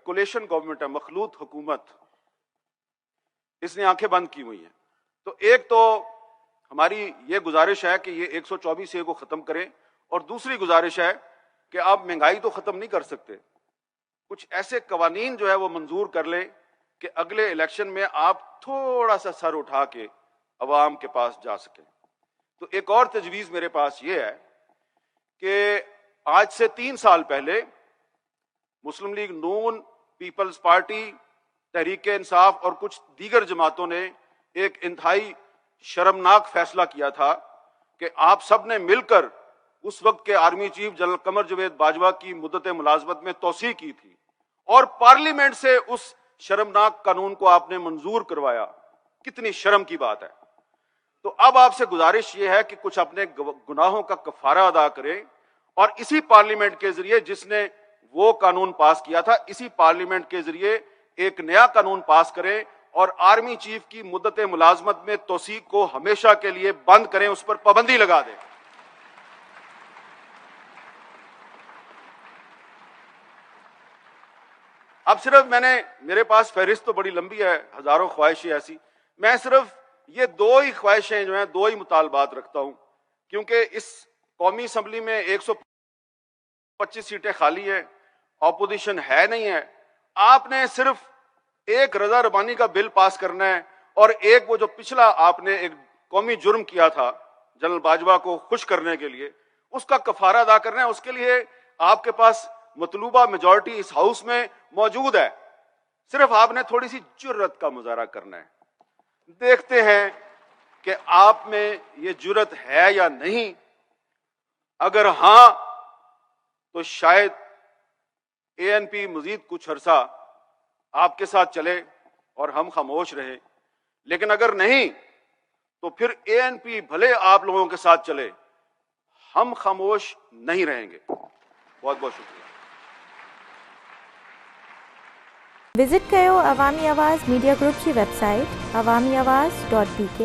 Coalition government है, मखलूत हुकूमत, इसने आंखें बंद की हुई हैं। तो एक तो हमारी ये गुजारिश है कि ये 124A को खत्म करें, और दूसरी गुजारिश है कि आप महंगाई तो खत्म नहीं कर सकते, कुछ ऐसे कवानीन जो है वो मंजूर कर लें कि अगले इलेक्शन में आप थोड़ा सा सर उठा के अवाम के पास जा सकें। तो एक और तजवीज मेरे पास ये है कि आज से 3 साल पहले मुस्लिम लीग नून, पीपल्स पार्टी, तहरीक इंसाफ और कुछ दीगर जमातों ने एक इंतहाई शर्मनाक फैसला किया था कि आप सब ने मिलकर उस वक्त के आर्मी चीफ जनरल कमर जवेद बाजवा की मुद्दत मुलाजमत में तोसी की थी, और पार्लियामेंट से उस शर्मनाक कानून को आपने मंजूर करवाया। कितनी शर्म की बात है। तो अब आपसे गुजारिश यह है कि कुछ अपने गुनाहों का कफारा अदा करें, और इसी पार्लियामेंट के जरिए, जिसने वो कानून पास किया था, इसी पार्लियामेंट के जरिए एक नया कानून पास करें और आर्मी चीफ की मुद्दत मुलाजमत में तोसी को हमेशा के लिए बंद करें, उस पर पाबंदी लगा दें। अब सिर्फ मेरे पास फहरिस्त तो बड़ी लंबी है, हजारों ख्वाहिशें ऐसी, मैं सिर्फ ये 2 ही ख्वाहिशें जो हैं, 2 ही मुतालबात रखता हूं, क्योंकि इस कौमी असम्बली में 125 सीटें खाली हैं, ऑपोजिशन है नहीं है। आपने सिर्फ एक रजा रबानी का बिल पास करना है, और एक वो जो पिछला आपने एक कौमी जुर्म किया था जनरल बाजवा को खुश करने के लिए, उसका कफारा अदा करना है। उसके लिए आपके पास मतलूबा मेजॉरिटी इस हाउस में मौजूद है, सिर्फ आपने थोड़ी सी जुर्रत का मुजाहरा करना है। देखते हैं कि आप में ये जुर्रत है या नहीं। अगर हां, तो शायद एएनपी मजीद कुछ अरसा आपके साथ चले और हम खामोश रहे, लेकिन अगर नहीं तो फिर एएनपी भले आप लोगों के साथ चले, हम खामोश नहीं रहेंगे। बहुत बहुत शुक्रिया। विजिट कयो अवामी आवाज़ मीडिया ग्रुप की वेबसाइट awamiawaz.pk।